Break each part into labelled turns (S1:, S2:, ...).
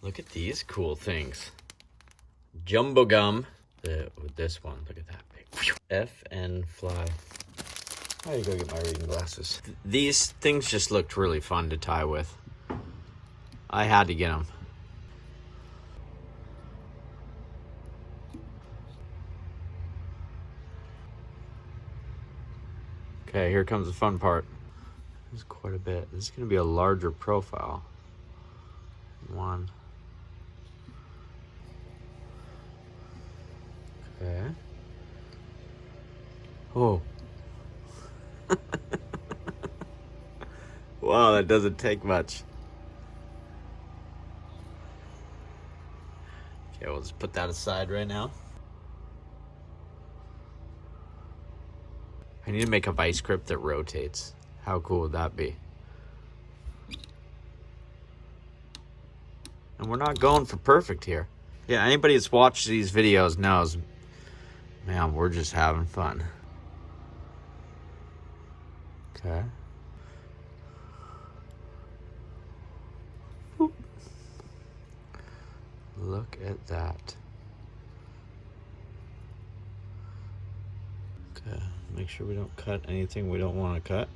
S1: Look at these cool things. Jumbo gum. With this one, look at that big. F and fly. I gotta go get my reading glasses. These things just looked really fun to tie with. I had to get them. Okay, here comes the fun part. There's quite a bit. This is gonna be a larger profile. One. Okay. Oh. Wow, that doesn't take much. Okay, we'll just put that aside right now. I need to make a vice grip that rotates. How cool would that be? And we're not going for perfect here. Yeah, anybody that's watched these videos knows, man, we're just having fun. Okay. Boop. Look at that. Okay, make sure we don't cut anything we don't want to cut.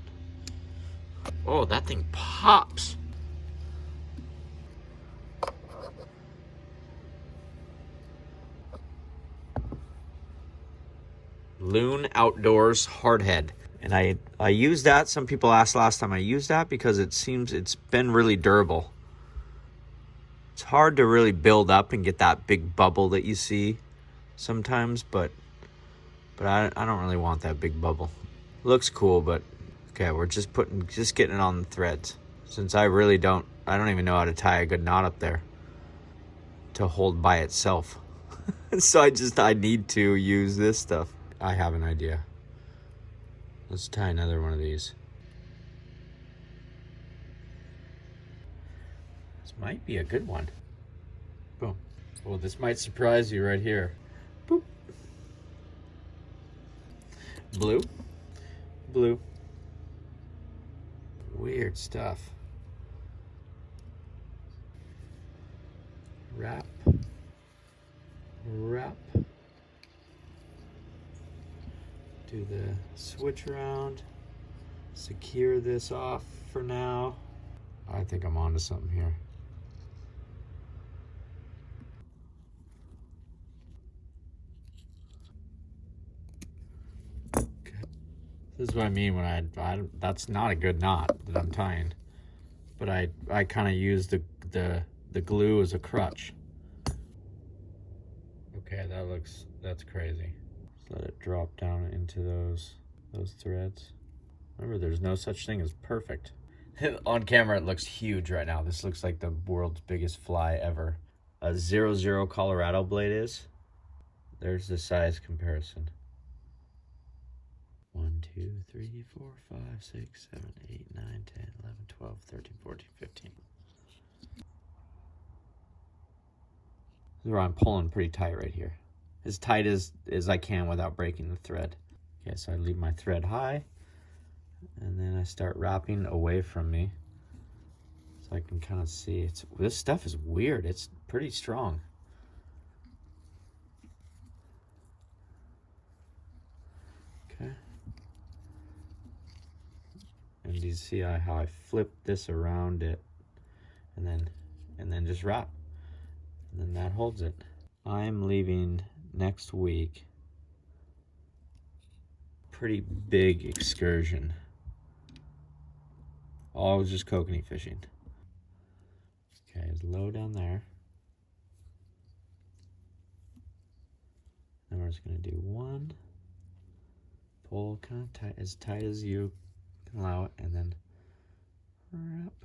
S1: Oh, that thing pops. Loon Outdoors Hardhead. And I used that. Some people asked last time I used that because it seems it's been really durable. It's hard to really build up and get that big bubble that you see sometimes, but I don't really want that big bubble. Looks cool, but okay, we're just getting it on the threads. Since I don't even know how to tie a good knot up there to hold by itself. So I need to use this stuff. I have an idea. Let's tie another one of these. This might be a good one. Boom. Well, this might surprise you right here. Boop. Blue. Blue. Weird stuff. Wrap. Wrap. Do the switch around. Secure this off for now. I think I'm onto something here. Okay. This is what I mean when I that's not a good knot that I'm tying. But I kind of use the glue as a crutch. Okay, that's crazy. Just let it drop down into those threads. Remember, there's no such thing as perfect. On camera, it looks huge right now. This looks like the world's biggest fly ever. A 00 Colorado blade is. There's the size comparison. 1, 2, 3, 4, 5, 6, 7, 8, 9, 10, 11, 12, 13, 14, 15. This is where I'm pulling pretty tight right here. As tight as I can without breaking the thread. Okay, so I leave my thread high. And then I start wrapping away from me. So I can kind of see. This stuff is weird. It's pretty strong. Okay. And do you see how I flip this around it? And then just wrap. And then that holds it. I'm leaving next week. Pretty big excursion. All just kokanee fishing. Okay, it's low down there. Then we're just gonna do one. Pull kind of tight as you can allow it, and then wrap.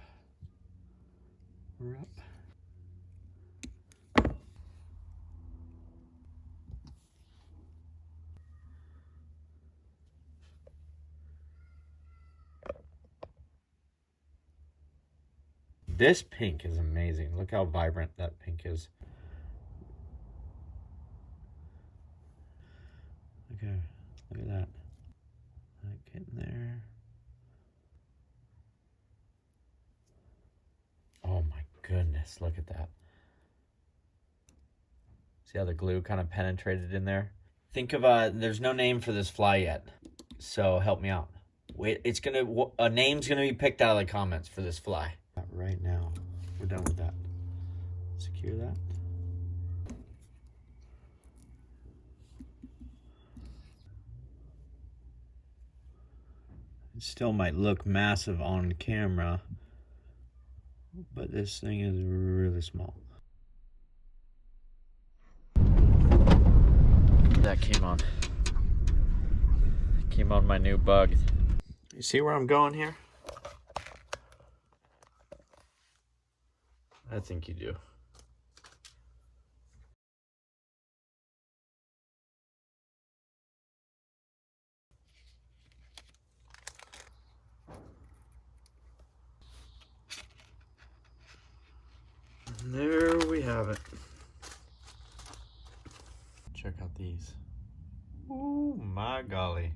S1: Wrap. This pink is amazing. Look how vibrant that pink is. Okay, look at that. Getting there. Oh my goodness, look at that. See how the glue kind of penetrated in there? Think of there's no name for this fly yet. So help me out. Wait, a name's gonna be picked out of the comments for this fly. Right now, we're done with that. Secure that. It still might look massive on camera, but this thing is really small. That came on. Came on my new bug. You see where I'm going here? I think you do. And there we have it. Check out these. Oh my golly.